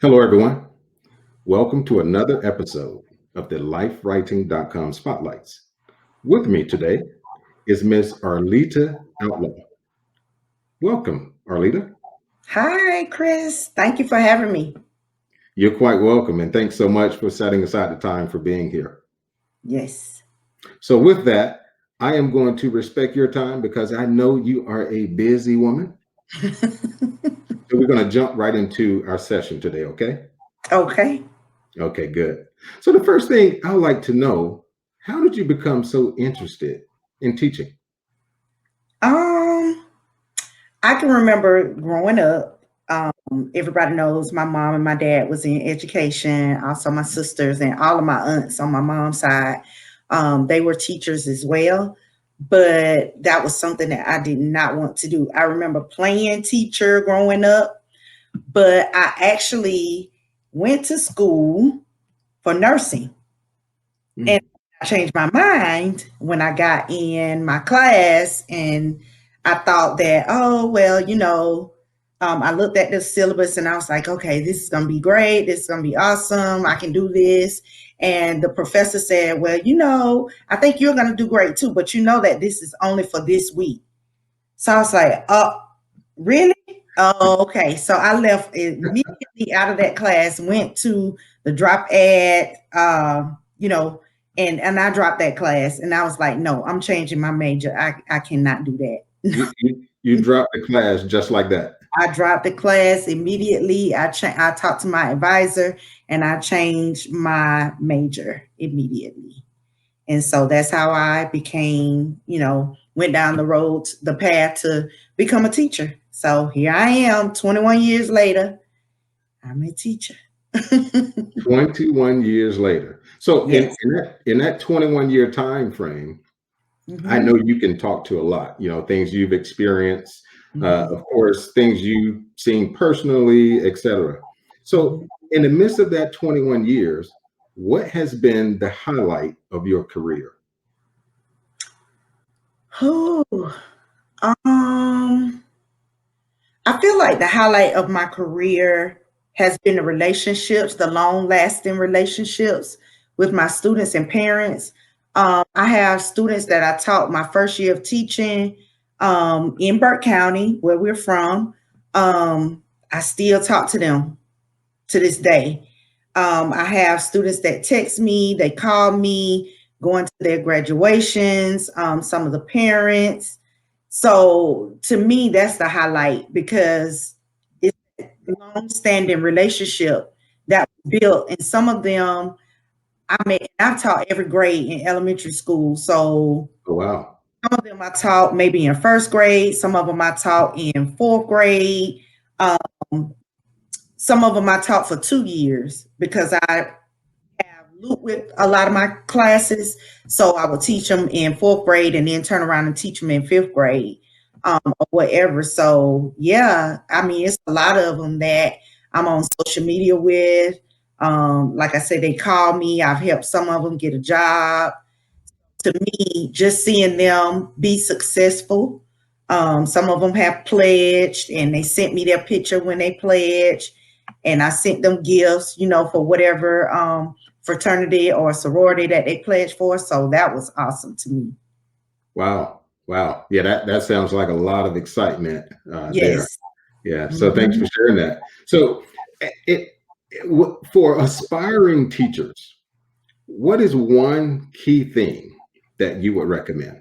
Hello, everyone. Welcome to another episode of the LifeWriting.com Spotlights. With me today is Miss Arleeta Outlaw. Welcome, Arleeta. Hi, Chris. Thank you for having me. You're quite welcome, and thanks so much for setting aside the time for being here. Yes. So, with that, I am going to respect your time because I know you are a busy woman. So, we're going to jump right into our session today, okay? Okay. Okay, good. So, the first thing I'd like to know, how did you become so interested in teaching? Um, I can remember growing up. Everybody knows my mom and my dad was in education. Also, my sisters and all of my aunts on my mom's side, they were teachers as well. But that was something that I did not want to do. I remember playing teacher growing up, but I actually went to school for nursing. And Mm. I changed my mind when I got in my class, and I thought that, oh, well, I looked at the syllabus and I was like, okay, this is going to be great. This is going to be awesome. I can do this. And the professor said, well, I think you're going to do great too, but you know that this is only for this week. So I was like, oh, really? Oh, okay. So I left immediately out of that class, went to the drop ad, you know, and I dropped that class and I was like, no, I'm changing my major. I cannot do You that. dropped the class just like that. I dropped the class immediately. I talked to my advisor and I changed my major immediately. And so that's how I became, went down the path to become a teacher. So here I am, 21 years later, I'm a teacher. 21 years later. So Yes. in that 21-year time frame, I Hmm. know you can talk to a lot, things you've experienced, Hmm. of course, things you've seen personally, etc. So Hmm. in the midst of that 21 years, what has been the highlight of your career? Oh, um, I feel like the highlight of my career has been the relationships, the long lasting relationships with my students and parents. I have students that I taught my first year of teaching in Burke County, where we're from. I still talk to them to this day. I have students that text me, they call me, going to their graduations, some of the parents. So to me, that's the highlight because it's a long-standing relationship that was built, and some of them I've taught every grade in elementary school. So Oh, wow. some of them I taught maybe in first grade, some of them I taught in fourth grade. Um, some of them I taught for 2 years because I have looped with a lot of my classes. So I would teach them in fourth grade and then turn around and teach them in fifth grade, or whatever. So yeah, I mean, it's a lot of them that I'm on social media with. Like I said, they call me. I've helped some of them get a job. To me, just seeing them be successful. Some of them have pledged and they sent me their picture when they pledged, and I sent them gifts, for whatever fraternity or sorority that they pledged for. So that was awesome to me. Wow. Wow. Yeah, that sounds like a lot of excitement there. Yes. Yeah. So thanks Mhm. for sharing that. So for aspiring teachers, what is one key thing that you would recommend?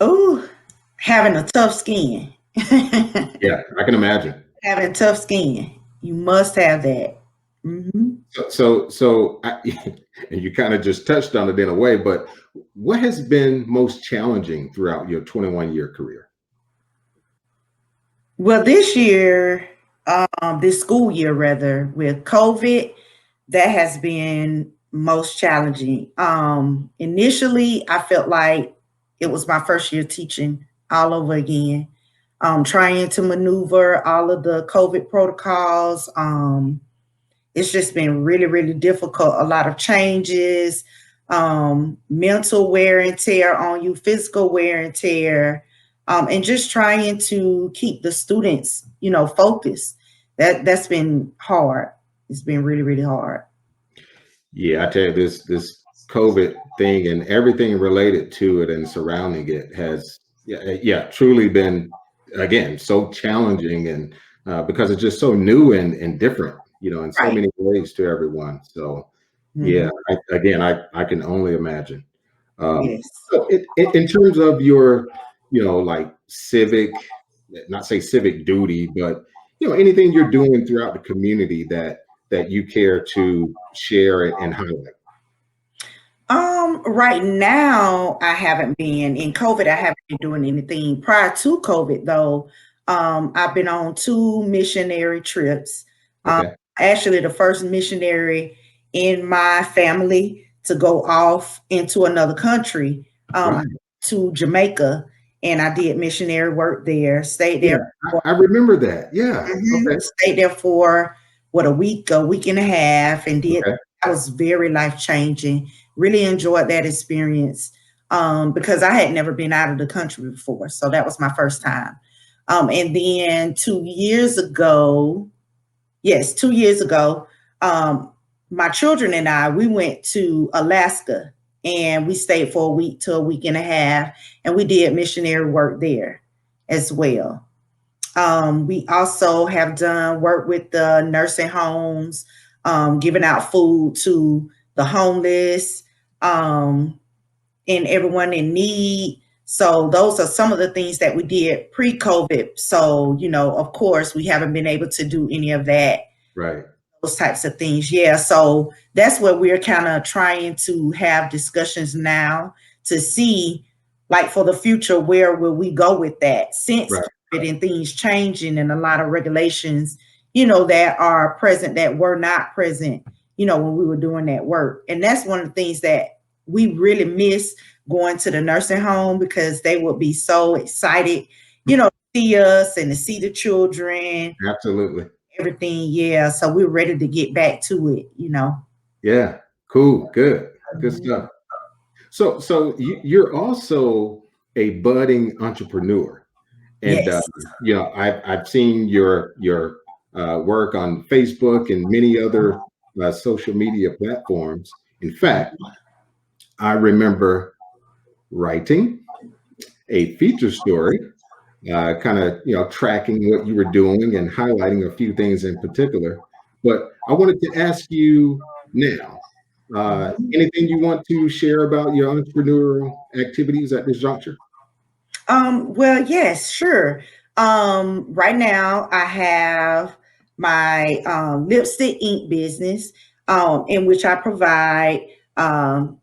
Oh, having a tough skin. Yeah, I can imagine. Having tough skin. You must have that. Hmm. And you kind of just touched on it in a way, but what has been most challenging throughout your 21-year career? Well, this school year rather, with COVID, that has been most challenging. Initially, I felt like it was my first year teaching all over again, trying to maneuver all of the COVID protocols. It's just been really, really difficult. A lot of changes, mental wear and tear on you, physical wear and tear, and just trying to keep the students, focused. that's been hard. It's been really, really hard. Yeah, I tell you, this COVID thing and everything related to it and surrounding it has, yeah, truly been, again, so challenging, and because it's just so new and different, in so Right. many ways to everyone. So yeah, Hmm. I can only imagine. Yes. So in terms of your, like civic, not say civic duty, but anything you're doing throughout the community that you care to share and highlight. Right now I haven't been in COVID. I haven't been doing anything prior to COVID though. I've been on 2 missionary trips. Um, Okay. Actually the first missionary in my family to go off into another country, Right. to Jamaica, and I did missionary work there. Stayed Yeah, there for I remember that. Yeah. Okay. stayed there for what, a week and a half, and did Okay. that was very life changing. Really enjoyed that experience, because I had never been out of the country before, so that was my first time. And then 2 years ago, yes, 2 years ago, um, my children and I, we went to Alaska, and we stayed for a week to a week and a half, and we did missionary work there as well. We also have done work with the nursing homes, giving out food to the homeless, um, and everyone in need. So those are some of the things that we did pre-COVID. So, of course, we haven't been able to do any of that, Right. those types of things. Yeah. So that's where we're kind of trying to have discussions now to see, like, for the future, where will we go with that since Right. COVID and things changing and a lot of regulations, that are present that were not present, when we were doing that work. And that's one of the things that we really miss, going to the nursing home, because they would be so excited, to see us and to see the children, Absolutely. everything. Yeah. So we're ready to get back to it. Yeah. Cool. Good. Good Mhm. stuff. So you're also a budding entrepreneur. And Yes. I've seen your work on Facebook and many other social media platforms. In fact, I remember writing a feature story, kind of tracking what you were doing and highlighting a few things in particular. But I wanted to ask you now, Mhm. anything you want to share about your entrepreneurial activities at this juncture? Well, yes, sure. Right now I have my lipstick ink business, in which I provide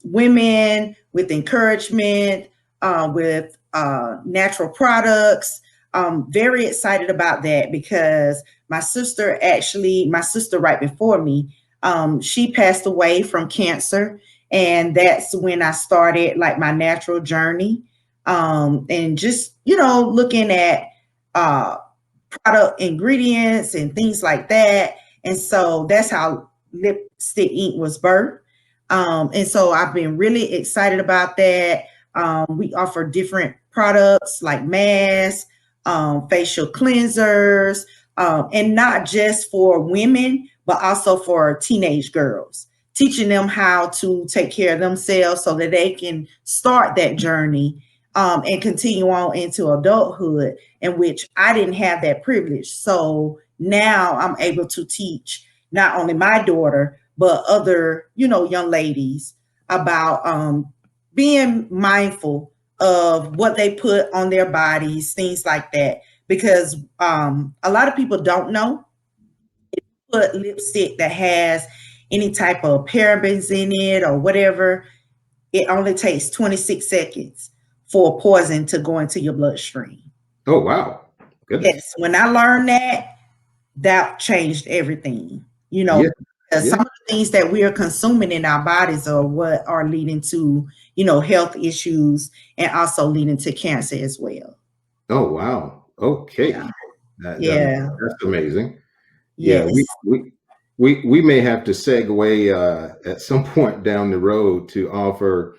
women with encouragement, with natural products. Very excited about that, because my sister right before me, she passed away from cancer. And that's when I started, like, my natural journey, and just looking at uh, product ingredients and things like that. And so that's how lipstick ink was birthed. And so I've been really excited about that. We offer different products like masks, facial cleansers, and not just for women, but also for teenage girls, teaching them how to take care of themselves so that they can start that journey, and continue on into adulthood, in which I didn't have that privilege. So now I'm able to teach not only my daughter, but other, young ladies about, being mindful of what they put on their bodies, things like that. Because a lot of people don't know, put lipstick that has any type of parabens in it or whatever, it only takes 26 seconds for poison to go into your bloodstream. Oh, wow. Goodness. Yes, when I learned that, that changed everything. Yeah. Some Yeah. of the things that we are consuming in our bodies are what are leading to, health issues, and also leading to cancer as well. Oh, wow. Yeah. Okay. Yeah. That's amazing. Yeah, Yes. we may have to segue at some point down the road to offer,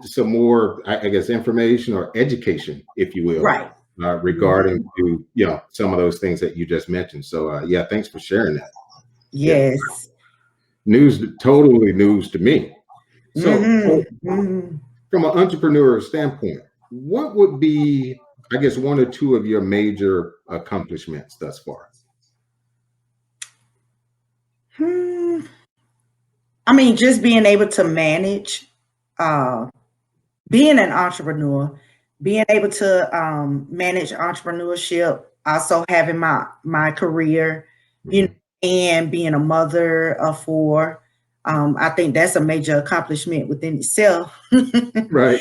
some more, I guess, information or education, if you will, Right. regarding to some of those things that you just mentioned. So yeah, thanks for sharing that. Yeah, Yes. news, totally news to me. So Hmm. from an entrepreneurial standpoint, what would be, I guess, one or two of your major accomplishments thus far? Hmm. I mean, just being able to manage, uh, being an entrepreneur, being able to manage entrepreneurship, also having my career, you know, Mhm. and being a mother of four. I think that's a major accomplishment within itself. Right.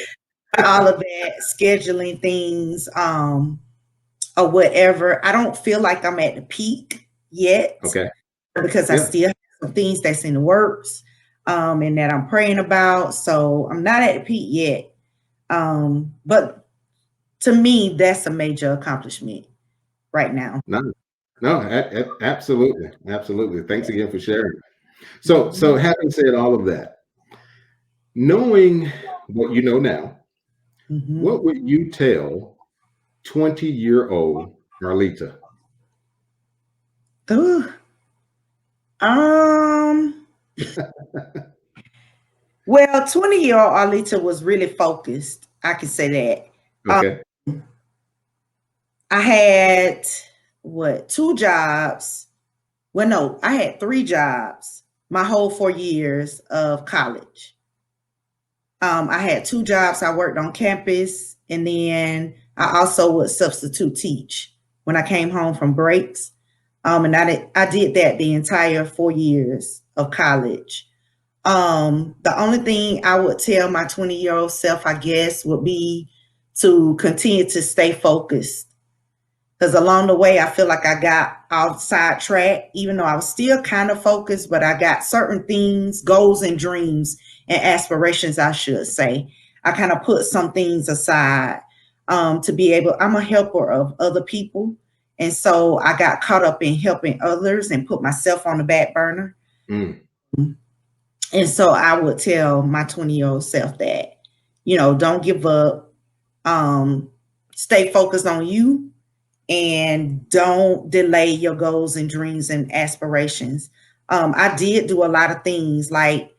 All of that, scheduling things, or whatever. I don't feel like I'm at the peak yet Okay. because I Yeah. still have some things that's in the works, and that I'm praying about. So I'm not at the peak yet. But to me, that's a major accomplishment right now. No, no, absolutely, absolutely. Thanks again for sharing. So Mhm. having said all of that, knowing what you know now, what Mhm. would you tell 20-year-old Arleta? Ooh. Um, well, 20-year-old Arleta was really focused. I can say that. Okay. I had what, two jobs. Well, no, I had three jobs my whole 4 years of college. I had two jobs. I worked on campus, and then I also would substitute teach when I came home from breaks. And I did that the entire 4 years of college. The only thing I would tell my 20-year-old self, I guess, would be to continue to stay focused. Because along the way, I feel like I got outside track, even though I was still kind of focused, but I got certain things, goals and dreams and aspirations, I should say. I kind of put some things aside to be able, I'm a helper of other people. And so I got caught up in helping others and put myself on the back burner. Mm, And so I would tell my 20-year-old self that, don't give up, um, stay focused on you, and don't delay your goals and dreams and aspirations. I did do a lot of things. Like,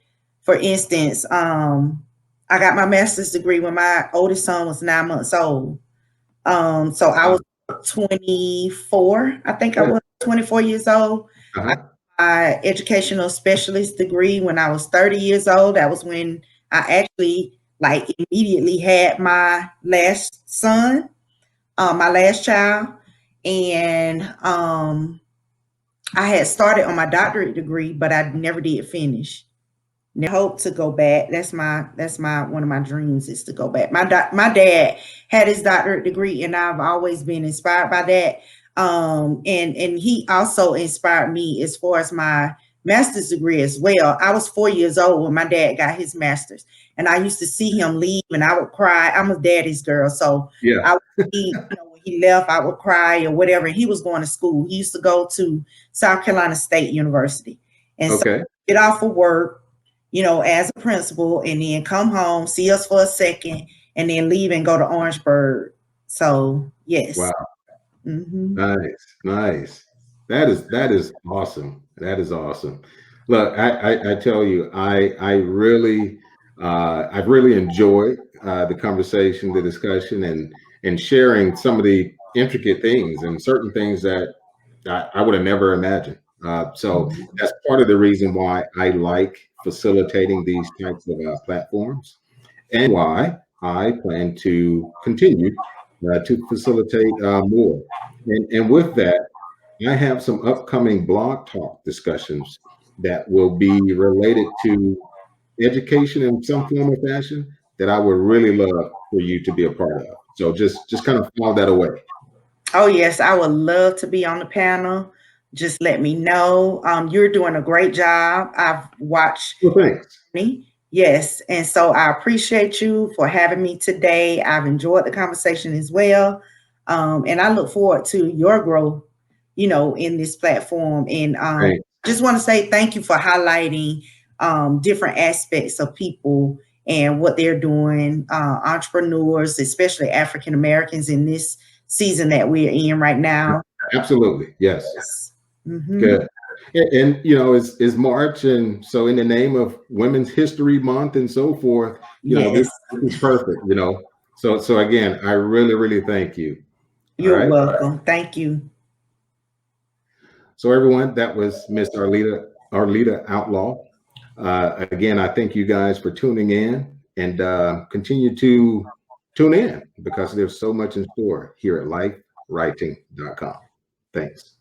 for instance, I got my master's degree when my oldest son was 9 months old. So I wow. was 24. I think I Yeah. was 24 years old. I Uh-huh. got my educational specialist degree when I was 30 years old. That was when I actually like immediately had my last son, my last child. And I had started on my doctorate degree, but I never did finish. Never hope to go back. That's my one of my dreams is to go back. My dad had his doctorate degree, and I've always been inspired by that. And he also inspired me as far as my master's degree as well. I was 4 years old when my dad got his master's, and I used to see him leave, and I would cry. I'm a daddy's girl, so Yeah. I would see, when he left, I would cry or whatever. And he was going to school. He used to go to South Carolina State University, and so Okay. get off of work, as a principal, and then come home, see us for a second, and then leave and go to Orangeburg. So yes. Wow. Hmm. Nice. Nice. That is awesome. That is awesome. Look, I tell you, I've really enjoyed the conversation, the discussion, and sharing some of the intricate things and certain things that I would have never imagined. So that's part of the reason why I like facilitating these types of platforms, and why I plan to continue to facilitate more. And with that, I have some upcoming blog talk discussions that will be related to education in some form or fashion that I would really love for you to be a part of. So just kind of file that away. Oh yes, I would love to be on the panel. Just let me know. You're doing a great job. I've watched Well, thanks. me. Yes. And so I appreciate you for having me today. I've enjoyed the conversation as well. And I look forward to your growth, in this platform. And Thanks. just want to say thank you for highlighting different aspects of people and what they're doing, entrepreneurs, especially African Americans in this season that we're in right now. Absolutely. Yes. Mm-hmm. Good. And you know, it's March, and so in the name of Women's History Month and so forth, you know, Yes. this is perfect, you know. So again, I really, really thank you. All You're right. welcome. Thank you. So everyone, that was Miss Arleeta Outlaw. Again, I thank you guys for tuning in, and continue to tune in because there's so much in store here at lifewriting.com. Thanks.